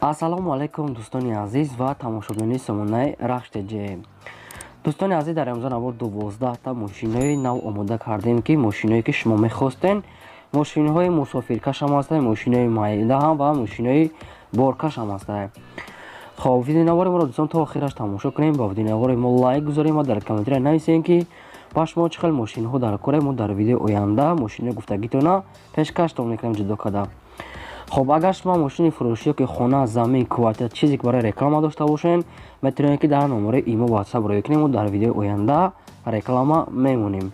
ассалому алайкум дӯстони азиз ва тамошобини сомонаи рахштеҷе. дӯстони азиз, дар имрӯза навор 12та мошинои нав омода кардем ки мошиное ки шумо мехостен, мошинаҳои мусофиркаш ҳам ҳастанд, мошинаи майда ҳам ва мошинаи боркаш ҳам ҳастанд. хоб видеонавори моро дӯстон то охираш тамошо кунем, ба видеонавори мо лайк гузорем ва дар комментария нависем ки ба шумо чӣ хел мошинаҳо дар кора мо дар видеои оянда мошинаи гуфтагитона пешкаштон мекунем ҷудо карда. хоб агар шумо мошини фурӯшиё ки хона, замин, квартира чизе ки барои реклама дошта бошен, метавонед ки дар номари имо WhatsApp рӯй кунем ва дар видеои оянда реклама мемонем.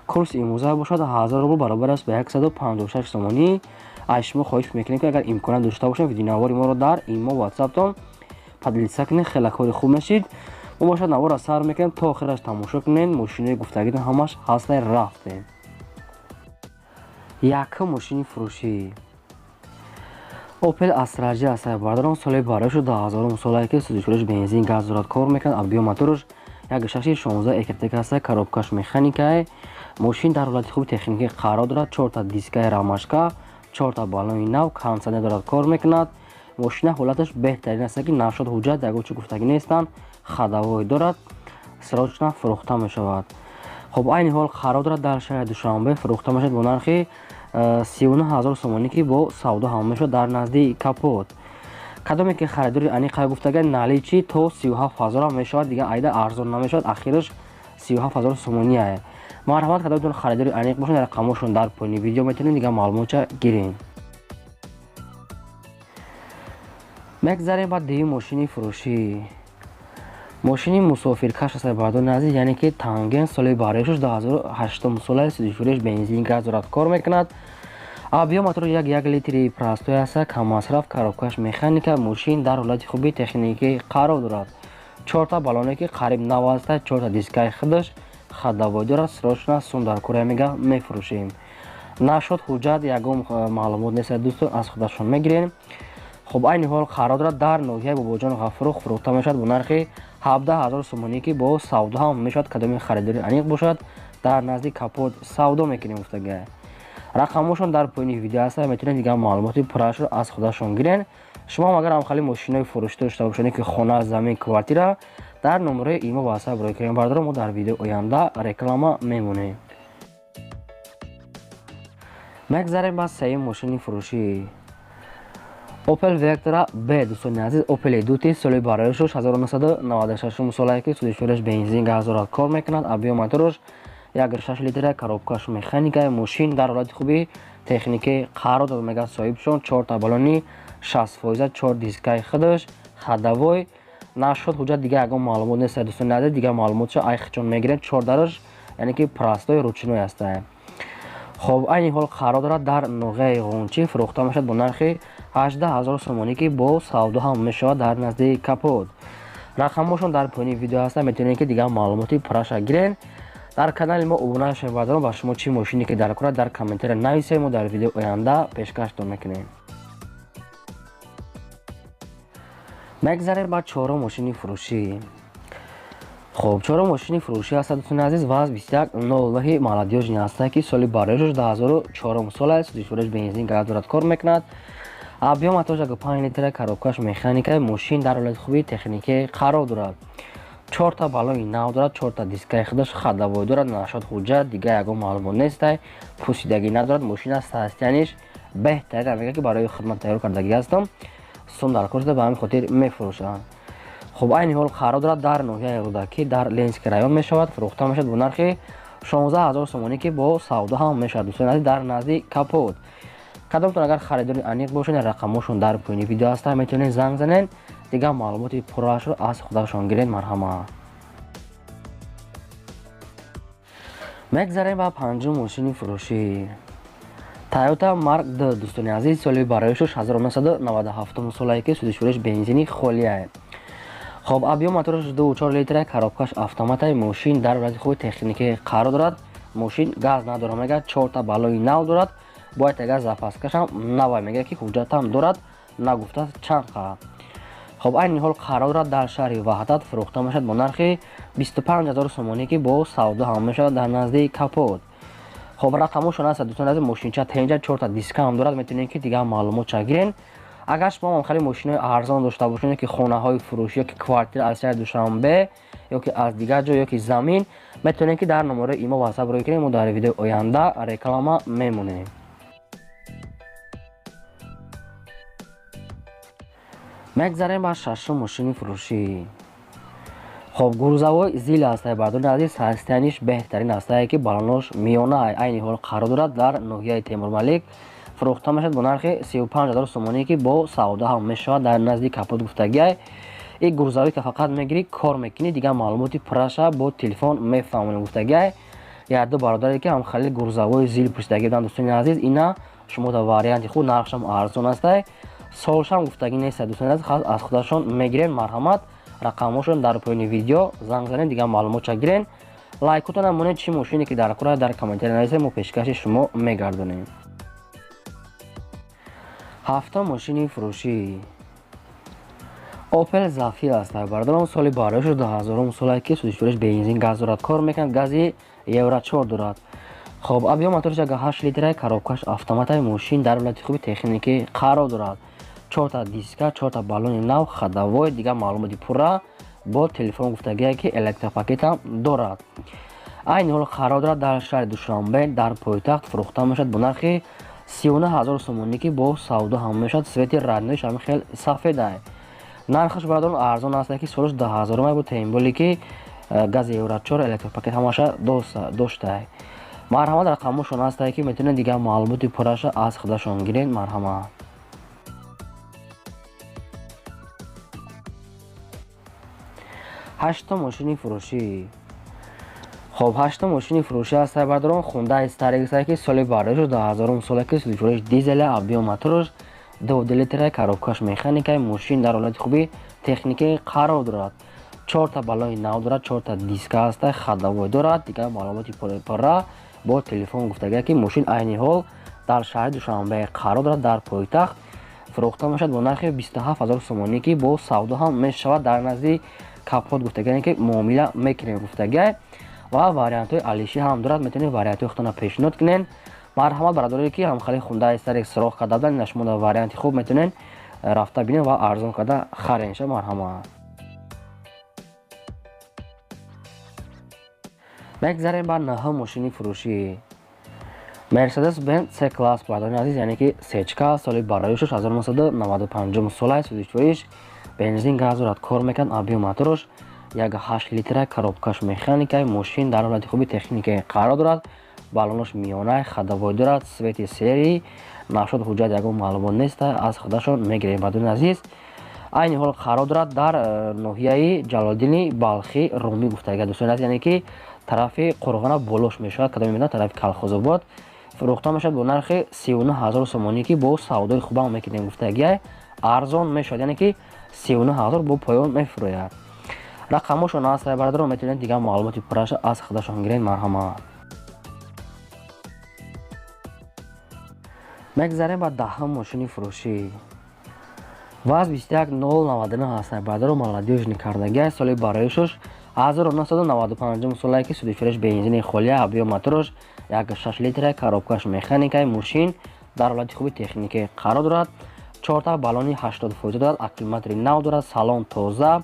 курси имрӯза бошад 1000 рубл баробар аст ба 156 сомонӣ. аз шумо хоҳиш мекунем ки агар имконият дошта бошем видеонавори моро дар имо WhatsAppтон падлиса кунед, хеле кори хуб мешид. мо бошад навора сар мекунем то охираш тамошо кунед, мошинаи гуфтагитон ҳамаш ҳастай рафте. якум мошини фурӯшӣ Opel Astra J бардорон соли барои 2000 солае ки сӯзишвориш бензин газ дорад, кор мекунад. Абиё моторош 1.16 электрик аст, коробкаш механикае. Мошин дар ҳолати хуби техникӣ қарор дорад. 4 та дискаи рамашка, 4 та балони нав, кондитсионер дорад, кор мекунад. Мошина ҳолаташ беҳтарин аст ки навшод ҳуҷҷат ягончи гуфтагӣ нестанд, хадавой дорад, срочна фурӯхта мешавад. хоб айни ҳол қарор дорад дар шаҳри Душанбе фурӯхта мешавад бо нархи 39000 сомонӣ ки бо савдо ҳам мешавад дар назди Капот. кадоме ки харидори аниқай гуфтага наличи то 37000 ҳам мешавад, дига айда арзон намешавад, ахираш 37000 сомоние. марҳамат, кадометон харидори аниқ бошад, рақамошон дар поини видео метавонед дига маълумота гирем. мегзарем ба дуюм мошини фурӯшӣ. мошини мусофиркаш аст бардорни азиз, яъне ки Танген соли бароиш 2008 солае сӯзишвориш бензин газ дорад, кор мекунад. абиё мотор 1 литри простой аст, каммасраф, коробкаш механика. мошин дар ҳолати хуби техникӣ қарор дорад. 4 та балоне ки қариб нав аст, 4 та дискаи худаш, хадавой дорад, срочна сум дар Корея мега мефурӯшем. нашод ҳуҷҷат ягон маълумот нест дӯстон, аз худашон мегирем. хоб айни ҳол қарор дорад дар ноҳияи Бобоҷон Ғафурух фурӯхта мешавад бо нархи 17000 сомонӣ ки бо савдо ҳам мешавад. кадоме харидори аниқ бошад, дар назди Капот савдо мекунем гуфтага. рақамошон дар поини видео аст, метавонед дига маълумоти пуррашро аз худашон гирен. шумо ҳам агар ҳамхали мошинаи фурӯшида дошта бошед ки хона, замин, квартира, дар номари имо WhatsApp рӯй кунем. бардор мо дар видеои оянда реклама мемонем. мегзарем ба сеюм мошини фурӯшӣ. Opel Vectra B дӯстони азиз, Opel Duty соли бароиш 1996 солае ки сӯзишвориш бензин газ дорад, кор мекунад. абиё моторош 1.6 литра, коробкаш механика. мошин дар ҳолати хуби техникӣ қарор дорад мега соҳибшон. 4 та балони 60%, 4 дискаи худаш, хадавой. нашод ҳуҷҷат дига ягон маълумот нест дӯстони азиз, дига маълумотшо айхчон мегирем. 4 дараш яъне ки простой ручной аст. хоб айни ҳол қарор дорад дар ноҳияи Ғунчӣ фурӯхта мешавад бо нархи 18000 сомонӣ ки бо савдо ҳам мешавад дар назди Капот. рақамошон дар поини видео аст, метавонед ки дига маълумоти пурраша гирен. дар канали мо обуна шавед бардорон. ба шумо чӣ мошине ки дар кора дар комментария нависед, мо дар видеои оянда пешкаштон мекунем. мегзарем ба чорум мошини фурӯшӣ. хоб чорум мошини фурӯшӣ аст дӯстони азиз, ваз 2109 молодёжни аст ки соли бароиш 2004 солае сӯзишвориш бензин газ дорад, кор мекунад. абиё мотор 5 литра, коробкаш механика. мошин дар ҳолати хуби техникӣ қарор дорад. 4 та балони нав дорад, 4 та дискаи худаш, хадавой дорад. нашод ҳуҷҷат дига ягон маълумот нест, пусидагӣ надорад. мошина састияниш беҳтарин мега ки барои хидмат тайёр кардагӣ ҳастам, сум дар кор шуда ба ҳамин хотир мефурӯшанд. хоб айни ҳол қарор дорад дар ноҳияи Рӯдаки дар Ленинский район мешавад, фурӯхта мешавад бо нархи 16000 сомонӣ ки бо савдо ҳам мешавад дӯстони азиз, дар назди Капот. кадомтон агар харидори аниқ бошед, рақамошон дар поини видео аст, метавонед занг занед, дига маълумоти пуррашро аз худашон гирен. марҳамат. мегзарем ба панҷум мошини фурӯшӣ. Toyota Mark D дӯстони азиз, соли бароишаш 1997 солае ки сӯзишвориш бензини холие. хоб абиё мотораш 2.4 литра, коробкаш автомата. мошин дар ҳолати хуби техникӣ қарор дорад. мошин газ надорад мега, 4 та балони нав дорад. бояд ага запаскашам навай мега ки ҳуҷҷатам дорад, нагуфта чанд қа. хоб айни ҳол қарор дорад дар шаҳри Ваҳдат фурӯхта мешавад бо нархи 25000 сомонӣ ки бо савдо ҳам мешавад дар назди Капот. хоб рақамошон аст дӯстони азиз, мошинча тенҷа 4 та диска ҳам дорад, метавонед ки дига маълумотша гирен. агар шумо махали мошинои арзон дошта бошед, ки хонаҳои фурӯшӣ ёки квартира аз шаҳри Душанбе ёки аз дигар ҷо ёки замин, метавонед ки дар номераи имо ватсап рӯй кунед. мо дар видеои оянда реклама мемонем. мегзарем ба шашум мошини фурӯшӣ. хоб гурзавои зил ҳастаи бардори азиз, ҳастияниш беҳтарин ҳастае, ки балонош миёна айни ҳол қарор дорад дар ноҳияи Темурмалик. фурӯхта мешавад бо нархи 35 000 сомонӣ, ки бо савдо ҳам мешавад дар назди Капот гуфтагиай. ин гурзавӣ ки фақат мегирӣ кор мекунӣ, дигар маълумоти пурраша бо телефон мефаҳмонӣ гуфтагиай. як ду бародаре ки ҳамхали гурзавои зил пурсидаги будан. дӯстони азиз, ина шумо дар варианти худ, нархшам арзон астае, солшам гуфтагӣ нест. дӯстони азиз, аз худашон мегирен. марҳамат, рақамҳошон дар поёни видео занг занед, дигар маълумотша гирен. лайкотонам монед, чӣ мошине ки дар кора дар комментари нависед, мо пешкаши шумо мегардонем. ҳафтум мошини фурӯшӣ. Opel Zafira астае бардорам. соли барояш 2000 солае ки судишвариш бензин газ дорад, кор мекунад, гази евро 4 дорад. хоб объем моториш 8 литрае, коробкаш автоматаи мошин дар ҳолати хуби техникӣ қарор дорад. 4 та диска, 4 та баллони нав, хадавой, дигар маълумоти пурра бо телефон гуфтагие, ки электропакетам дорад. айни ҳол қарор дорад дар шаҳри Душанбе дар пойтахт. фурӯхта мешавад бо нархи 39 000 сомонӣ, ки бо савдо ҳам мешавад. свети радноиш ҳам хел сафедае. нархаш бародарон арзон астае, ки солиш 2000 май бо таъинболи ки гази евро 4 электропакет ҳамаша доштае. марҳамат, рақамошон астае, ки метавонед дигар маълумоти пурраша аз худашон гирен. марҳамат. ҳаштум мошини фурӯшӣ. хоб ҳаштум мошини фурӯшӣ астае бардорон. Hyundai Starex астае, ки соли барояш 2000 солае, ки судишвариш дизеле, объем моториш 2 литре, коробкаш механикаи мошин дар ҳолати хуби техникӣ қарор дорад. 4 та баллони нав дорад, 4 та диска астае, хадавой дорад, дигар маълумоти пурра бо телефон гуфтагие, ки мошин айни ҳол дар шаҳри Душанбе қарор дорад дар пойтахт. фурӯхта мешавад бо нархи 27 000 сомонӣ, ки бо савдо ҳам мешавад дар назди Капот гуфтагие, ки муомила мекунем гуфтагие. ва вариантҳои алишӣ ҳам дорад, метавонед вариантҳои худтона пешниҳод кунед. марҳамат, бародаре ки ҳамхали Hyundai Starex суроғ карда буданд, ина шумо дар варианти хуб метавонед рафта бинед ва арзон карда харед. марҳамат. мегзарем ба наҳум мошини фурӯшӣ. Mercedes-Benz C-класс бардорӣ азиз, яъне ки сечка, соли барояш 1995 солае, судишвариш бензин газ дорад, кор мекунад, объем моториш 8 литре, коробкаш механикаи мошин дар ҳолати хуби техникӣ қарор дорад. баллонош миёнае, хадавой дорад, свети серии, нашод ҳуҷҷат ягон маълумот нест, аз худашон мегирем. бардорӣ азиз, айни ҳол қарор дорад дар ноҳияи Ҷалолиддини Балхи Румӣ гуфтагия. дӯстони азиз, яъне ки тарафи Қурғона болош мешавад, кадом меёнад тарафи Калхозобод. фурӯхта мешавад бо нархи 39 000 сомонӣ, ки бо савдои хубам мекунем гуфтагия. арзон мешавад, яъне ки 39 000 бо поён мефурӯяд. рақамошон астае бародарон, метавонед дигар маълумоти пурраша аз худашон гирен. марҳамат. мегзарем ба даҳум мошини фурӯшӣ. ВАЗ 21099 ҳастае бардорон. молодёжни кардагия, соли барояшаш 1995 солае, ки судишвариш бензини холия, объем моториш 6 литре, коробкаш механикаи мошин дар ҳолати хуби техникӣ қарор дорад. 4 та баллони 80% дорад, аккумулятори нав дорад, салон тоза,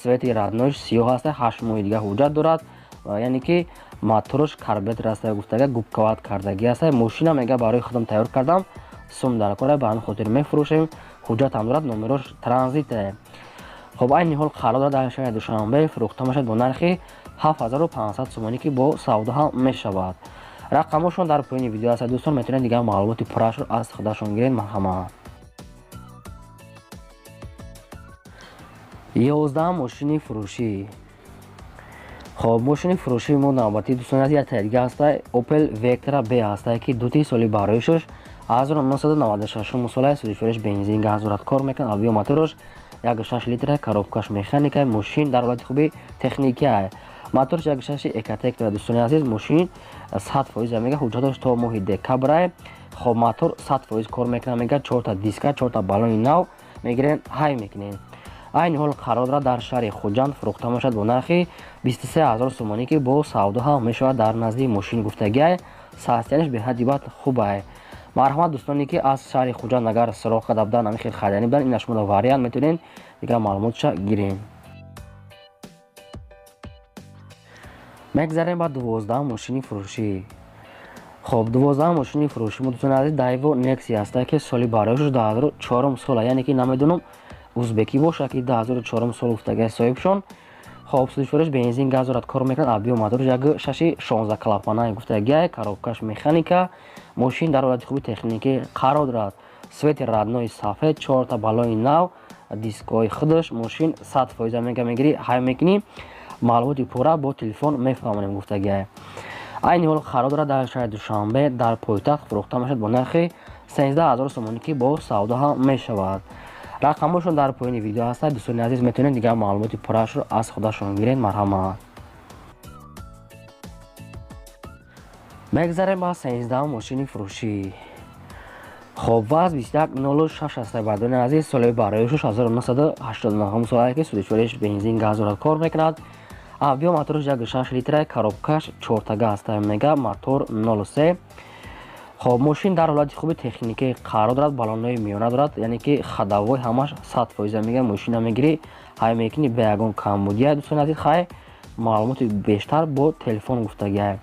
свети радноиш сиёҳ астае, 8 моҳи дигар ҳуҷҷат дорад, яъне ки моториш карбюратор астае гуфтага, губковат кардагӣ астае. мошина мега барои худам тайёр кардам, сум дар кора, ба ҳамин хотир мефурӯшем, ҳуҷҷатам дорад, номерош транзите. хоб айни ҳол қарор дорад дар шаҳри Душанбе. фурӯхта мешавад бо нархи 7500 сомонӣ, ки бо савдо ҳам мешавад. рақамошон дар поёни видео астае. дӯстон, метавонед дигар маълумоти пуррашро аз худашон гиред. марҳамат. 11 мошини фурӯшӣ. хоб мошини фурӯшии мо навбатӣ дӯстони азиз, як дига астае. Opel Vectra B астае, ки дути соли барояшаш 1996 солае, судишвариш бензин газ дорад, кор мекунад, объем моториш 6 литре, коробкаш механикаи мошин дар ҳолати хуби техникае. моториш 6 Ecotec дорад. дӯстони азиз, мошин 100% мега ҳуҷҷаташ то моҳи декабрае. хоб мотор 100% кор мекунад, мега 4 та диска, 4 та баллони нав мегирен, ҳай мекунед. айни ҳол қарор дорад дар шаҳри Хуҷанд. фурӯхта мешавад бо нархи 23 000 сомонӣ, ки бо савдо ҳам мешавад дар назди мошин гуфтагия. састияниш беҳади бад хубае. марҳамат дӯстоне ки аз шаҳри хуҷанд агар суроғ кардабудан ҳамин хел харидани будан инаш мода вариант метавонен дигар маълумотша гирем. мегзарем ба 12 мошини фурӯшӣ. хоб 12 мошини фурӯшӣ мо дӯстони азиз Daewoo Nexia ҳастад ки соли барояш 2004 сола, яъне ки намедонам узбекӣ боша ки 2004 сол гуфтага соҳибшон. хоб судишвориш бензин газ дорад, кор мекунад, авио моторш як шаши 16 клапана гуфтага, коробкаш механика. мошин дар ҳолати хуби техникӣ қарор дорад. свети раднои сафед, 4 та балони нав, дискҳои худаш. мошин 100% мегирӣ, ҳай мекунӣ, маълумоти пурра бо телефон мефаҳмонем гуфтага. айни ҳол қарор дорад дар шаҳри Душанбе дар пойтахт фурӯхта мешавад бо нархи 13000 сомонӣ ки бо савдо ҳам мешавад. рақамҳошон дар поини видео ҳастад. дӯстони азиз метавонед дигар маълумоти пурраашро аз худашон гиред. марҳамат. мегзарем ба 13 мошини фурӯшӣ. хоб ваз 2106 аст. бардони азиз соли барояш 1989 сола ки судишвориш бензин газ дорад, кор мекунад. авио моторш 1.6 литра, коробкаш 4 тага аст. мега мотор 03. хоб мошин дар ҳолати хуби техникӣ қарор дорад, балонҳои миёна дорад, яъне ки хадавой ҳамаш 100% мега мошина мегирӣ, ҳай мекунӣ бе ягон камбудия. дӯстони азиз хай маълумоти бештар бо телефон гуфтага.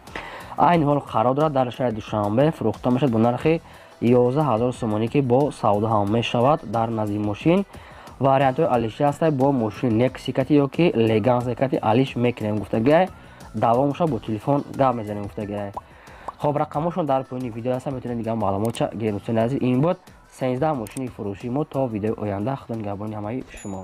айни ҳол қарор дорад дар шаҳри Душанбе фурӯхта мешавад бо нархи 11000 сомонӣ ки бо савдо ҳам мешавад. дар назди мошин вариантҳои алиши ҳастад бо мошини Nexia кати ёки Leganza кати алиш мекунем гуфтага. давомуша бо телефон гап мезанем гуфтага. хоб рақамҳошон дар поини видео ҳастанд, метавонед дигар маълумотша гиред. дӯстони азиз ин буд 13 мошини фурӯшии мо. то видеои оянда худо нигаҳбони ҳамаи шумо.